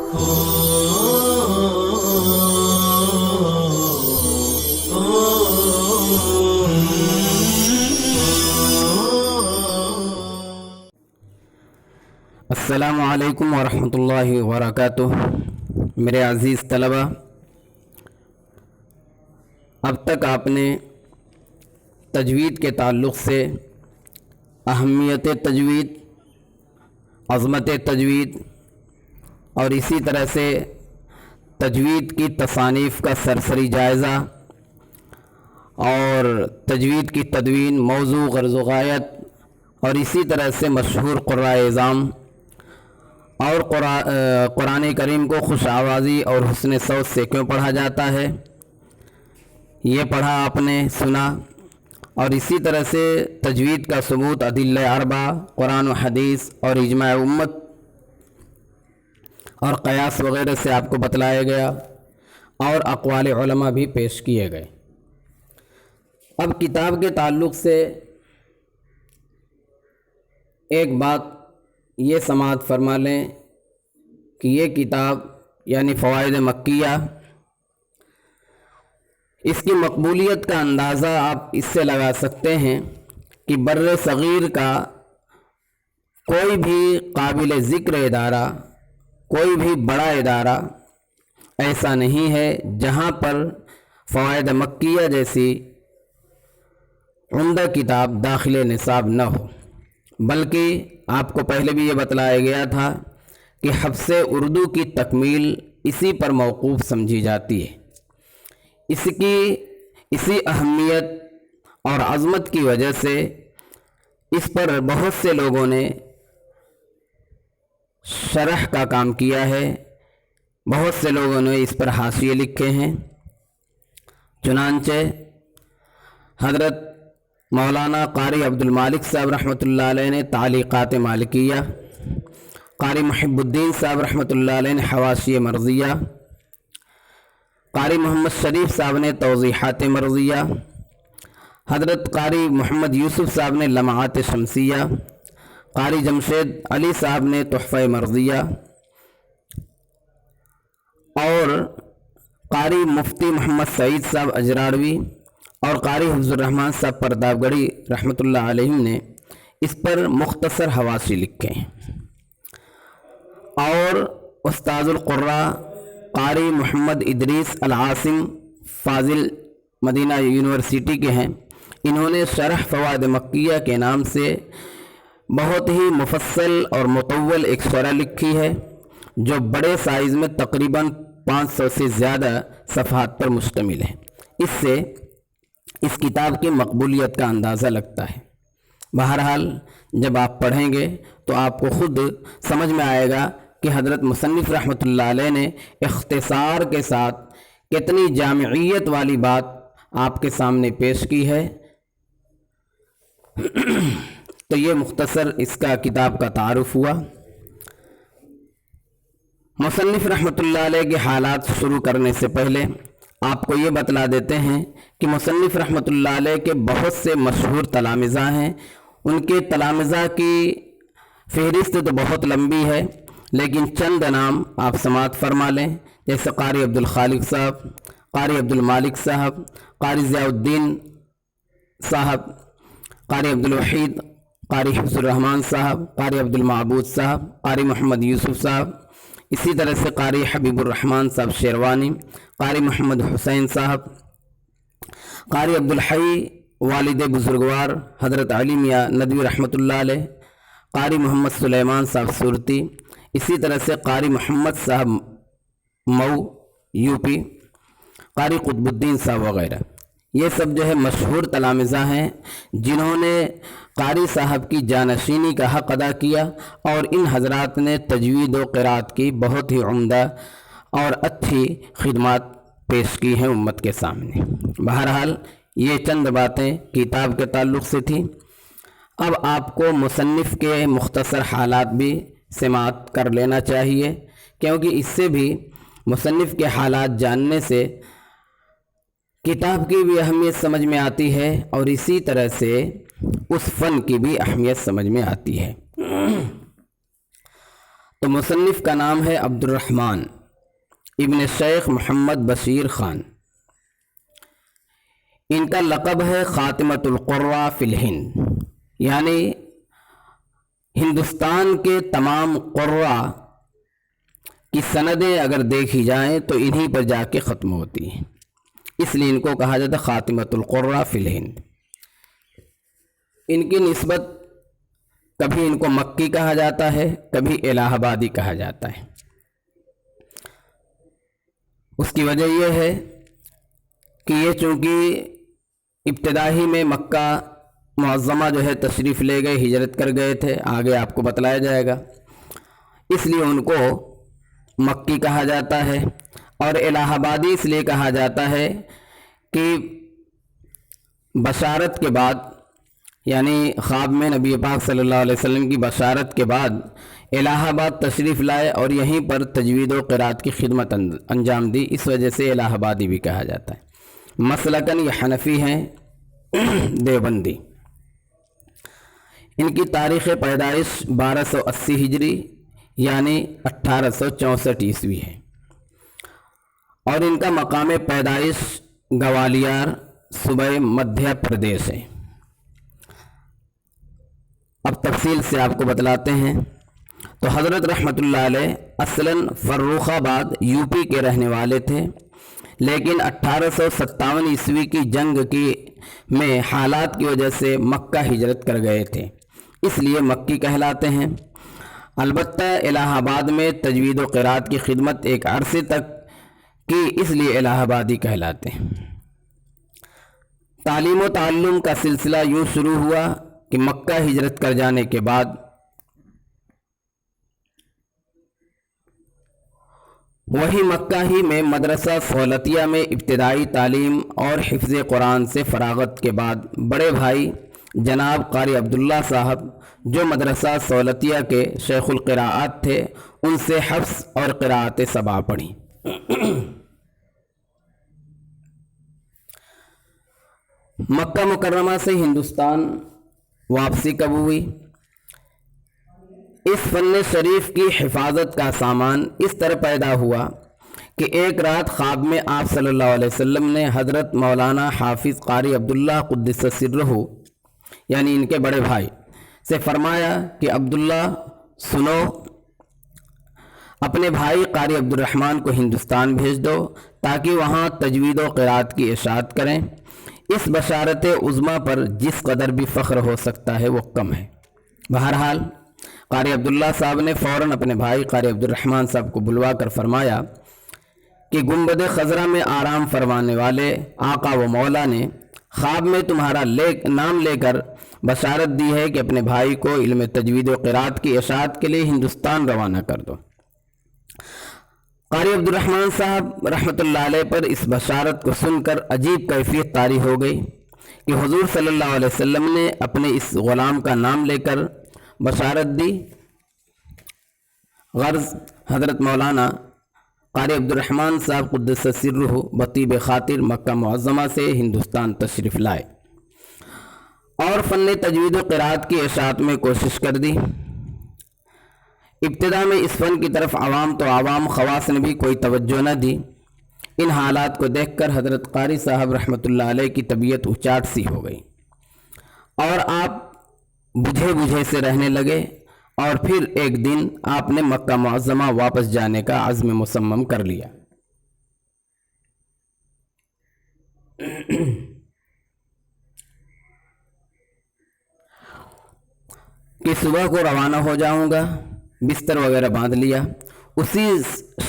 السلام علیکم ورحمۃ اللہ وبرکاتہ۔ میرے عزیز طلبہ، اب تک آپ نے تجوید کے تعلق سے اہمیت تجوید، عظمت تجوید اور اسی طرح سے تجوید کی تصانیف کا سرسری جائزہ اور تجوید کی تدوین، موضوع، غرض و غایت اور اسی طرح سے مشہور قراء اعظام اور قرآن کریم کو خوش آوازی اور حسن صوت سے کیوں پڑھا جاتا ہے، یہ پڑھا آپ نے، سنا۔ اور اسی طرح سے تجوید کا ثبوت ادلہ اربعہ، قرآن و حدیث اور اجماع امت اور قیاس وغیرہ سے آپ کو بتلایا گیا اور اقوال علماء بھی پیش کیے گئے۔ اب کتاب کے تعلق سے ایک بات یہ سماعت فرما لیں کہ یہ کتاب یعنی فوائد مکیہ، اس کی مقبولیت کا اندازہ آپ اس سے لگا سکتے ہیں کہ بر صغیر کا کوئی بھی قابل ذکر ادارہ، کوئی بھی بڑا ادارہ ایسا نہیں ہے جہاں پر فوائد مکیہ جیسی عمدہ کتاب داخل نصاب نہ ہو، بلکہ آپ کو پہلے بھی یہ بتلایا گیا تھا کہ حفظ اردو کی تکمیل اسی پر موقوف سمجھی جاتی ہے۔ اسی اہمیت اور عظمت کی وجہ سے اس پر بہت سے لوگوں نے شرح کا کام کیا ہے، بہت سے لوگوں نے اس پر حاشیے لکھے ہیں۔ چنانچہ حضرت مولانا قاری عبد المالک صاحب رحمۃ اللہ علیہ نے تعلیقات مالکیہ، قاری محب الدین صاحب رحمۃ اللہ علیہ نے حواشی مرضیہ، قاری محمد شریف صاحب نے توضیحات مرضیہ، حضرت قاری محمد یوسف صاحب نے لمعات شمسیہ، قاری جمشید علی صاحب نے تحفہ مرضیہ اور قاری مفتی محمد سعید صاحب اجراڑوی اور قاری حفظ الرحمن صاحب پرتاپ گڑھی رحمۃ اللہ علیہ نے اس پر مختصر حواشی لکھے ہیں۔ اور استاذ القراء قاری محمد ادریس العاصم فاضل مدینہ یونیورسٹی کے ہیں، انہوں نے شرح فوائد مکیہ کے نام سے بہت ہی مفصل اور مطول ایک شرح لکھی ہے جو بڑے سائز میں تقریباً 500 سے زیادہ صفحات پر مشتمل ہے۔ اس سے اس کتاب کی مقبولیت کا اندازہ لگتا ہے۔ بہرحال جب آپ پڑھیں گے تو آپ کو خود سمجھ میں آئے گا کہ حضرت مصنف رحمۃ اللہ علیہ نے اختصار کے ساتھ کتنی جامعیت والی بات آپ کے سامنے پیش کی ہے۔ تو یہ مختصر اس کا کتاب کا تعارف ہوا۔ مصنف رحمۃ اللہ علیہ کے حالات شروع کرنے سے پہلے آپ کو یہ بتلا دیتے ہیں کہ مصنف رحمۃ اللہ علیہ کے بہت سے مشہور تلامذہ ہیں۔ ان کے تلامذہ کی فہرست تو بہت لمبی ہے، لیکن چند نام آپ سماعت فرما لیں، جیسے قاری عبد الخالق صاحب، قاری عبد المالک صاحب، قاری ضیاء الدین صاحب، قاری عبد الوحید، قاری حفظ الرحمن صاحب، قاری عبد المعبود صاحب، قاری محمد یوسف صاحب، اسی طرح سے قاری حبیب الرحمن صاحب شیروانی، قاری محمد حسین صاحب، قاری عبدالحی والد بزرگوار حضرت علی میاں ندوی رحمۃ اللہ علیہ، قاری محمد سلیمان صاحب صورتی، اسی طرح سے قاری محمد صاحب مئو یو پی، قاری قطب الدین صاحب وغیرہ۔ یہ سب جو ہے مشہور تلامذہ ہیں جنہوں نے قاری صاحب کی جانشینی کا حق ادا کیا، اور ان حضرات نے تجوید و قرات کی بہت ہی عمدہ اور اچھی خدمات پیش کی ہیں امت کے سامنے۔ بہرحال یہ چند باتیں کتاب کے تعلق سے تھیں۔ اب آپ کو مصنف کے مختصر حالات بھی سماعت کر لینا چاہیے، کیونکہ اس سے بھی مصنف کے حالات جاننے سے کتاب کی بھی اہمیت سمجھ میں آتی ہے، اور اسی طرح سے اس فن کی بھی اہمیت سمجھ میں آتی ہے۔ تو مصنف کا نام ہے عبد الرحمن ابن شیخ محمد بشیر خان۔ ان کا لقب ہے خاتمۃ القراء فی الہند، یعنی ہندوستان کے تمام قراء کی سندیں اگر دیکھی جائیں تو انہی پر جا کے ختم ہوتی ہیں، اس لیے ان کو کہا جاتا ہے خاتمۃ القراء فی الہند۔ ان کی نسبت کبھی ان کو مکی کہا جاتا ہے، کبھی الہ آبادی کہا جاتا ہے۔ اس کی وجہ یہ ہے کہ یہ چونکہ ابتدائی میں مکہ معظمہ جو ہے تشریف لے گئے، ہجرت کر گئے تھے، آگے آپ کو بتلایا جائے گا، اس لیے ان کو مکی کہا جاتا ہے۔ اور الہ آبادی اس لیے کہا جاتا ہے کہ بشارت کے بعد، یعنی خواب میں نبی پاک صلی اللہ علیہ وسلم کی بشارت کے بعد الہ آباد تشریف لائے اور یہیں پر تجوید و قرات کی خدمت انجام دی، اس وجہ سے الہ آبادی بھی کہا جاتا ہے۔ مسلکن یہ حنفی ہیں، دیوبندی۔ ان کی تاریخ پیدائش 1280 ہجری یعنی 1864 عیسوی ہے، اور ان کا مقام پیدائش گوالیار صوبہ مدھیہ پردیش ہے۔ اب تفصیل سے آپ کو بتلاتے ہیں۔ تو حضرت رحمۃ اللہ علیہ اصلاً فروخ آباد یو پی کے رہنے والے تھے، لیکن 1857 عیسوی کی جنگ میں حالات کی وجہ سے مکہ ہجرت کر گئے تھے، اس لیے مکی کہلاتے ہیں۔ البتہ الہ آباد میں تجوید و قرات کی خدمت ایک عرصے تک کی، اس لیے الہ آبادی کہلاتے ہیں۔ تعلیم و تعلم کا سلسلہ یوں شروع ہوا کہ مکہ ہجرت کر جانے کے بعد وہی مکہ ہی میں مدرسہ سہولتیہ میں ابتدائی تعلیم اور حفظ قرآن سے فراغت کے بعد بڑے بھائی جناب قاری عبداللہ صاحب جو مدرسہ سہولتیہ کے شیخ القراءات تھے، ان سے حفظ اور قراءت سبع پڑھی۔ مکہ مکرمہ سے ہندوستان واپسی کب ہوئی؟ اس فن شریف کی حفاظت کا سامان اس طرح پیدا ہوا کہ ایک رات خواب میں آپ صلی اللہ علیہ وسلم نے حضرت مولانا حافظ قاری عبداللہ قدس سرہ، یعنی ان کے بڑے بھائی سے فرمایا کہ عبداللہ سنو، اپنے بھائی قاری عبد الرحمن کو ہندوستان بھیج دو تاکہ وہاں تجوید و قرات کی اشاعت کریں۔ اس بشارت عظمیٰ پر جس قدر بھی فخر ہو سکتا ہے وہ کم ہے۔ بہرحال قاری عبداللہ صاحب نے فوراً اپنے بھائی قاری عبد الرحمن صاحب کو بلوا کر فرمایا کہ گنبد خضرا میں آرام فرمانے والے آقا و مولا نے خواب میں تمہارا نام لے کر بشارت دی ہے کہ اپنے بھائی کو علم تجوید و قرات کی اشاعت کے لیے ہندوستان روانہ کر دو۔ قاری عبد الرحمن صاحب رحمۃ اللہ علیہ پر اس بشارت کو سن کر عجیب کیفیت طاری ہو گئی کہ حضور صلی اللہ علیہ وسلم نے اپنے اس غلام کا نام لے کر بشارت دی۔ غرض حضرت مولانا قاری عبد الرحمن صاحب قدس سرہ بطیب خاطر مکہ معظمہ سے ہندوستان تشریف لائے اور فن تجوید و قرات کی اشاعت میں کوشش کر دی۔ ابتدا میں اس فن کی طرف عوام تو عوام، خواص نے بھی کوئی توجہ نہ دی۔ ان حالات کو دیکھ کر حضرت قاری صاحب رحمۃ اللہ علیہ کی طبیعت اچاٹ سی ہو گئی اور آپ بجھے سے رہنے لگے، اور پھر ایک دن آپ نے مکہ معظمہ واپس جانے کا عزم مصمم کر لیا۔ کہ صبح کو روانہ ہو جاؤں گا، بستر وغیرہ باندھ لیا۔ اسی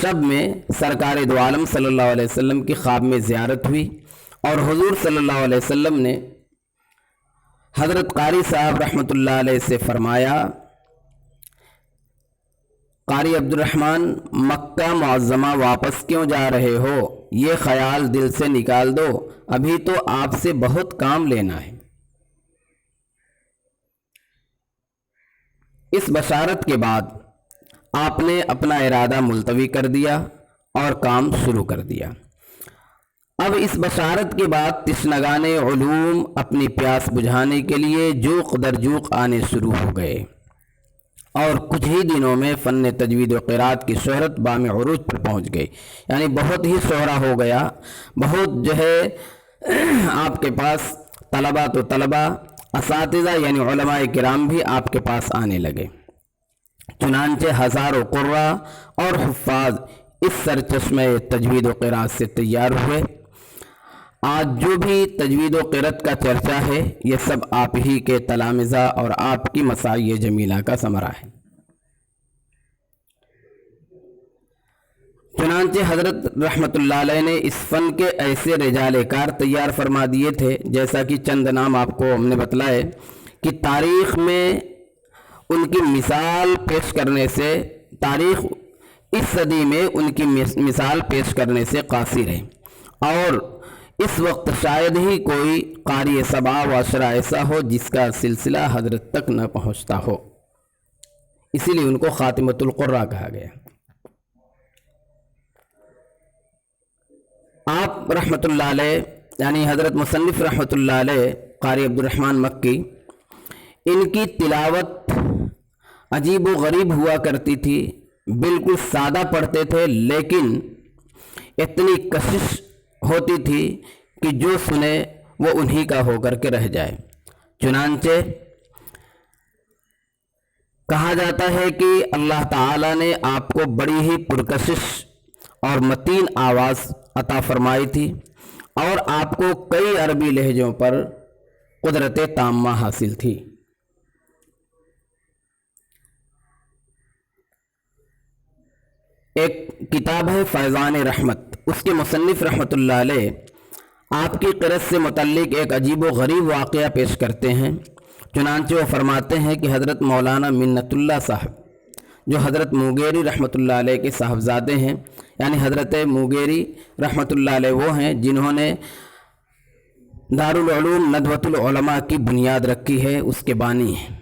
شب میں سرکار دو عالم صلی اللہ علیہ وسلم کی خواب میں زیارت ہوئی اور حضور صلی اللہ علیہ وسلم نے حضرت قاری صاحب رحمۃ اللہ علیہ سے فرمایا، قاری عبد الرحمن مکہ معظمہ واپس کیوں جا رہے ہو؟ یہ خیال دل سے نکال دو، ابھی تو آپ سے بہت کام لینا ہے۔ اس بشارت کے بعد آپ نے اپنا ارادہ ملتوی کر دیا اور کام شروع کر دیا۔ اب اس بشارت کے بعد تشنگان علوم اپنی پیاس بجھانے کے لیے جوق در جوق آنے شروع ہو گئے۔ اور کچھ ہی دنوں میں فن تجوید و قرات کی شہرت بام عروج پر پہنچ گئی، یعنی بہت ہی شہرہ ہو گیا، بہت جو ہے آپ کے پاس طلبہ تو طلبہ، اساتذہ یعنی علماء کرام بھی آپ کے پاس آنے لگے۔ چنانچہ ہزاروں قراء اور حفاظ اس سرچشمہ تجوید و قرات سے تیار ہوئے۔ آج جو بھی تجوید و قرات کا چرچا ہے یہ سب آپ ہی کے تلامذہ اور آپ کی مساعی جمیلہ کا ثمرہ ہے۔ چنانچہ حضرت رحمت اللہ علیہ نے اس فن کے ایسے رجال کار تیار فرما دیے تھے، جیسا کہ چند نام آپ کو ہم نے بتلائے کہ تاریخ میں ان کی مثال پیش کرنے سے، تاریخ اس صدی میں ان کی مثال پیش کرنے سے قاصر ہے، اور اس وقت شاید ہی کوئی قاری سبع و عشرہ ایسا ہو جس کا سلسلہ حضرت تک نہ پہنچتا ہو، اسی لیے ان کو خاتمۃ القراء کہا گیا۔ آپ رحمت اللہ علیہ یعنی حضرت مصنف رحمت اللہ علیہ قاری عبد الرحمن مکی، ان کی تلاوت عجیب و غریب ہوا کرتی تھی، بالکل سادہ پڑھتے تھے لیکن اتنی کشش ہوتی تھی کہ جو سنے وہ انہی کا ہو کر کے رہ جائے۔ چنانچہ کہا جاتا ہے کہ اللہ تعالیٰ نے آپ کو بڑی ہی پرکشش اور متین آواز عطا فرمائی تھی، اور آپ کو کئی عربی لہجوں پر قدرت تامہ حاصل تھی۔ ایک کتاب ہے فیضان رحمت، اس کے مصنف رحمت اللہ علیہ آپ کی قرأت سے متعلق ایک عجیب و غریب واقعہ پیش کرتے ہیں۔ چنانچہ وہ فرماتے ہیں کہ حضرت مولانا منت اللہ صاحب، جو حضرت موگیری رحمت اللہ علیہ کے صاحبزادے ہیں، یعنی حضرت موگیری رحمت اللہ علیہ وہ ہیں جنہوں نے دارالعلوم ندوۃ العلماء کی بنیاد رکھی ہے، اس کے بانی ہیں،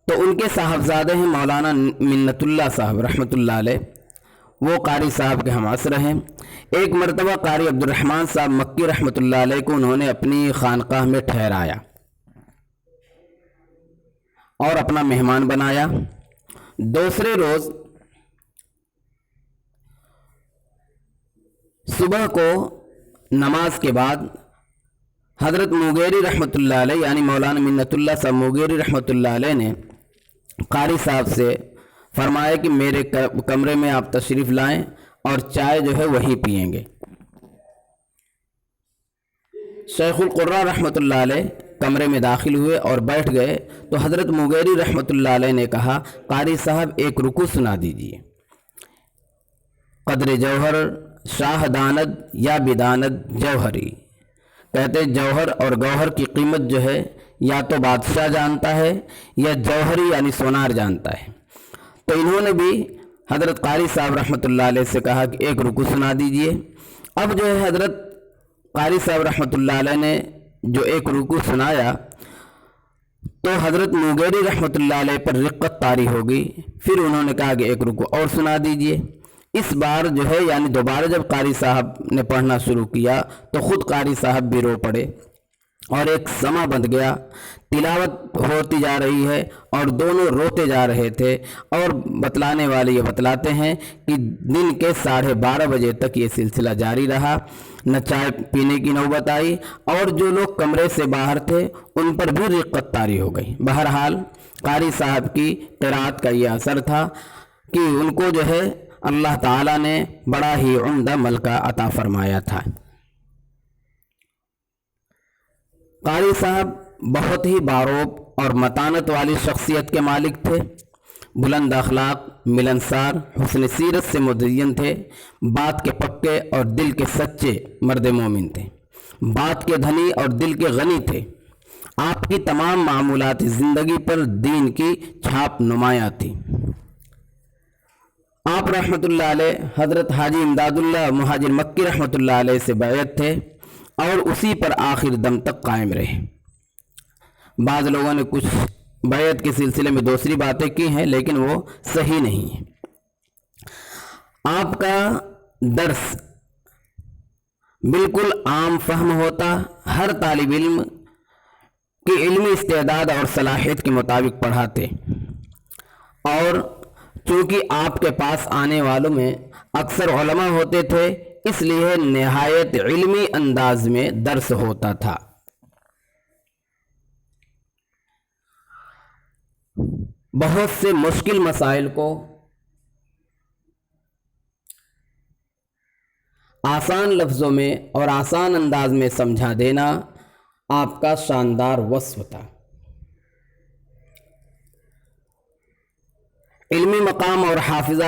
تو ان کے صاحبزادے ہیں مولانا منت اللہ صاحب رحمت اللہ علیہ، وہ قاری صاحب کے ہم عصر ہیں۔ ایک مرتبہ قاری عبد الرحمن صاحب مکی رحمت اللہ علیہ کو انہوں نے اپنی خانقاہ میں ٹھہرایا اور اپنا مہمان بنایا۔ دوسرے روز صبح کو نماز کے بعد حضرت موگیری رحمت اللہ علیہ یعنی مولانا منت اللہ صاحب موگیری رحمت اللہ علیہ نے قاری صاحب سے فرمایا کہ میرے کمرے میں آپ تشریف لائیں اور چائے جو ہے وہی پئیں گے۔ شیخ القراء رحمت اللہ علیہ کمرے میں داخل ہوئے اور بیٹھ گئے تو حضرت موگیری رحمت اللہ علیہ نے کہا، قاری صاحب ایک رکوع سنا دیجئے۔ قدر جوہر شاہ داند یا بداند جوہری، کہتے جوہر اور گوہر کی قیمت جو ہے یا تو بادشاہ جانتا ہے یا جوہری یعنی سونار جانتا ہے۔ تو انہوں نے بھی حضرت قاری صاحب رحمت اللہ علیہ سے کہا کہ ایک رکوع سنا دیجئے۔ اب جو ہے حضرت قاری صاحب رحمت اللہ علیہ نے جو ایک رکوع سنایا تو حضرت موگیری رحمت اللہ علیہ پر رقت طاری ہوگی، پھر انہوں نے کہا کہ ایک رکوع اور سنا دیجئے۔ اس بار جو ہے یعنی دوبارہ جب قاری صاحب نے پڑھنا شروع کیا تو خود قاری صاحب بھی رو پڑے اور ایک سما بند گیا، تلاوت ہوتی جا رہی ہے اور دونوں روتے جا رہے تھے، اور بتلانے والے یہ بتلاتے ہیں کہ دن کے 12:30 بجے تک یہ سلسلہ جاری رہا، نہ چائے پینے کی نوبت آئی، اور جو لوگ کمرے سے باہر تھے ان پر بھی رقت طاری ہو گئی۔ بہرحال قاری صاحب کی قرات کا یہ اثر تھا کہ ان کو جو ہے اللہ تعالیٰ نے بڑا ہی عمدہ ملکہ عطا فرمایا تھا۔ قاری صاحب بہت ہی باروب اور متانت والی شخصیت کے مالک تھے، بلند اخلاق، ملنسار، حسن سیرت سے مدین تھے، بات کے پکے اور دل کے سچے مرد مومن تھے، بات کے دھنی اور دل کے غنی تھے۔ آپ کی تمام معمولات زندگی پر دین کی چھاپ نمایاں تھی۔ آپ رحمت اللہ علیہ حضرت حاجی امداد اللہ مہاجر مکی رحمت اللہ علیہ سے بیعت تھے اور اسی پر آخر دم تک قائم رہے۔ بعض لوگوں نے کچھ بیعت کے سلسلے میں دوسری باتیں کی ہیں لیکن وہ صحیح نہیں ہیں۔ آپ کا درس بالکل عام فہم ہوتا، ہر طالب علم کی علمی استعداد اور صلاحیت کے مطابق پڑھاتے۔ اور چونکہ آپ کے پاس آنے والوں میں اکثر علماء ہوتے تھے، اس لیے نہایت علمی انداز میں درس ہوتا تھا۔ بہت سے مشکل مسائل کو آسان لفظوں میں اور آسان انداز میں سمجھا دینا آپ کا شاندار وصف تھا۔ علمی مقام اور حافظہ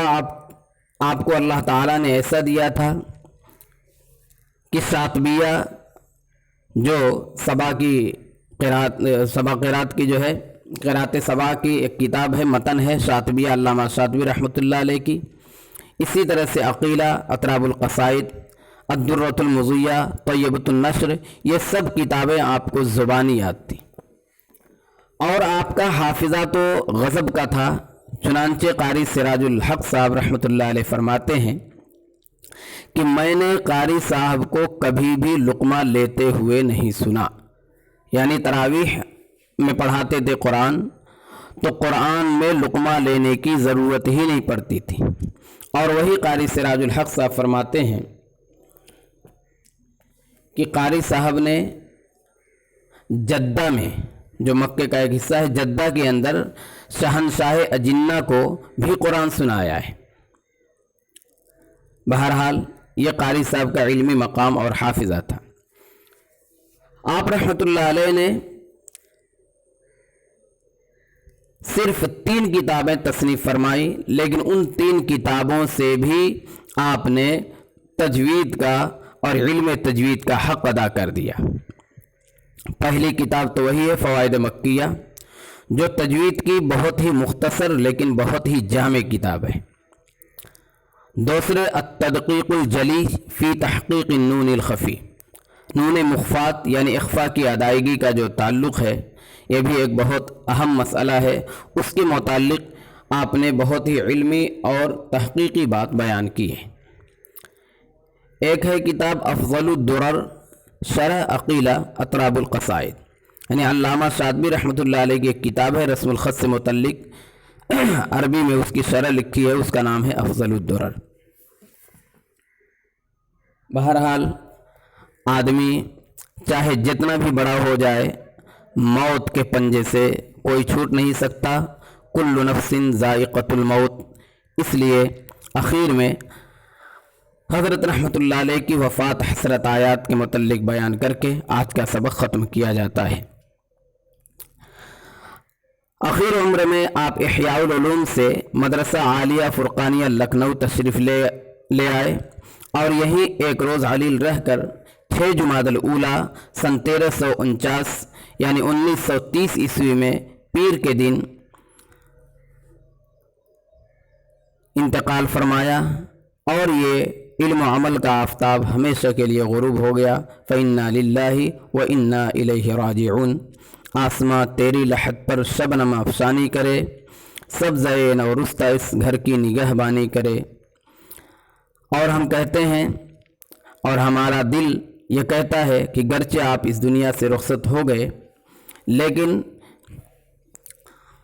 آپ کو اللہ تعالیٰ نے ایسا دیا تھا کہ شاطبیہ جو سبا قرات کی جو ہے قرات سبا کی ایک کتاب ہے، متن ہے شاطبیہ، علامہ شاطبی رحمۃ اللہ علیہ کی، اسی طرح سے عقیلہ، اطراب القصائد، الدرۃ المضیہ، طیبۃ النشر، یہ سب کتابیں آپ کو زبانی یاد تھی۔ اور آپ کا حافظہ تو غضب کا تھا، چنانچہ قاری سراج الحق صاحب رحمۃ اللہ علیہ فرماتے ہیں کہ میں نے قاری صاحب کو کبھی بھی لقمہ لیتے ہوئے نہیں سنا، یعنی تراویح میں پڑھاتے تھے قرآن، تو قرآن میں لقمہ لینے کی ضرورت ہی نہیں پڑتی تھی۔ اور وہی قاری سراج الحق صاحب فرماتے ہیں کہ قاری صاحب نے جدہ میں، جو مکے کا ایک حصہ ہے، جدہ کے اندر شہنشاہ اجنہ کو بھی قرآن سنایا ہے۔ بہرحال یہ قاری صاحب کا علمی مقام اور حافظہ تھا۔ آپ رحمۃ اللہ علیہ نے صرف 3 کتابیں تصنیف فرمائی، لیکن ان 3 کتابوں سے بھی آپ نے تجوید کا اور علم تجوید کا حق ادا کر دیا۔ پہلی کتاب تو وہی ہے فوائد مکیہ، جو تجوید کی بہت ہی مختصر لیکن بہت ہی جامع کتاب ہے۔ دوسرے التدقیق الجلی فی تحقیق النون الخفی، نون مخفات یعنی اخفا کی ادائیگی کا جو تعلق ہے، یہ بھی ایک بہت اہم مسئلہ ہے، اس کے متعلق آپ نے بہت ہی علمی اور تحقیقی بات بیان کی ہے۔ ایک ہے کتاب افضل الدرر شرح عقیلہ اطراب القصائد، یعنی علامہ شاطبی رحمۃ اللہ علیہ کی ایک کتاب ہے رسم الخط سے متعلق، عربی میں اس کی شرح لکھی ہے، اس کا نام ہے افضل الدرر۔ بہرحال آدمی چاہے جتنا بھی بڑا ہو جائے، موت کے پنجے سے کوئی چھوٹ نہیں سکتا، کل نفس ذائقۃ الموت۔ اس لیے اخیر میں حضرت رحمۃ اللہ علیہ کی وفات حسرت آیات کے متعلق بیان کر کے آج کا سبق ختم کیا جاتا ہے۔ اخیر عمر میں آپ احیاء العلوم سے مدرسہ عالیہ فرقانیہ لکھنؤ تشریف لے آئے، اور یہیں ایک روز علیل رہ کر 6 جمادی الاولیٰ سن 1349 یعنی 1930 عیسوی میں پیر کے دن انتقال فرمایا، اور یہ علم و عمل کا آفتاب ہمیشہ کے لیے غروب ہو گیا۔ فَإِنَّا لِلَّهِ وَإِنَّا إِلَيْهِ رَاجِعُونَ۔ آسماں تیری لحد پر شبنم افشانی کرے، سبزۂ نورستہ اس گھر کی نگہبانی کرے۔ اور ہم کہتے ہیں، اور ہمارا دل یہ کہتا ہے کہ گرچہ آپ اس دنیا سے رخصت ہو گئے، لیکن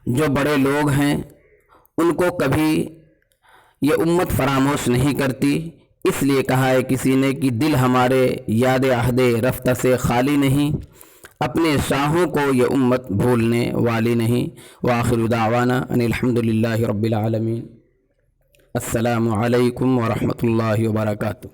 جو بڑے لوگ ہیں ان کو کبھی یہ امت فراموش نہیں کرتی۔ اس لیے کہا ہے کسی نے کہ دل ہمارے یاد عہد رفتہ سے خالی نہیں، اپنے شاہوں کو یہ امت بھولنے والی نہیں۔ وآخر دعوانا ان الحمدللہ رب العالمین۔ السلام علیکم ورحمۃ اللہ وبرکاتہ۔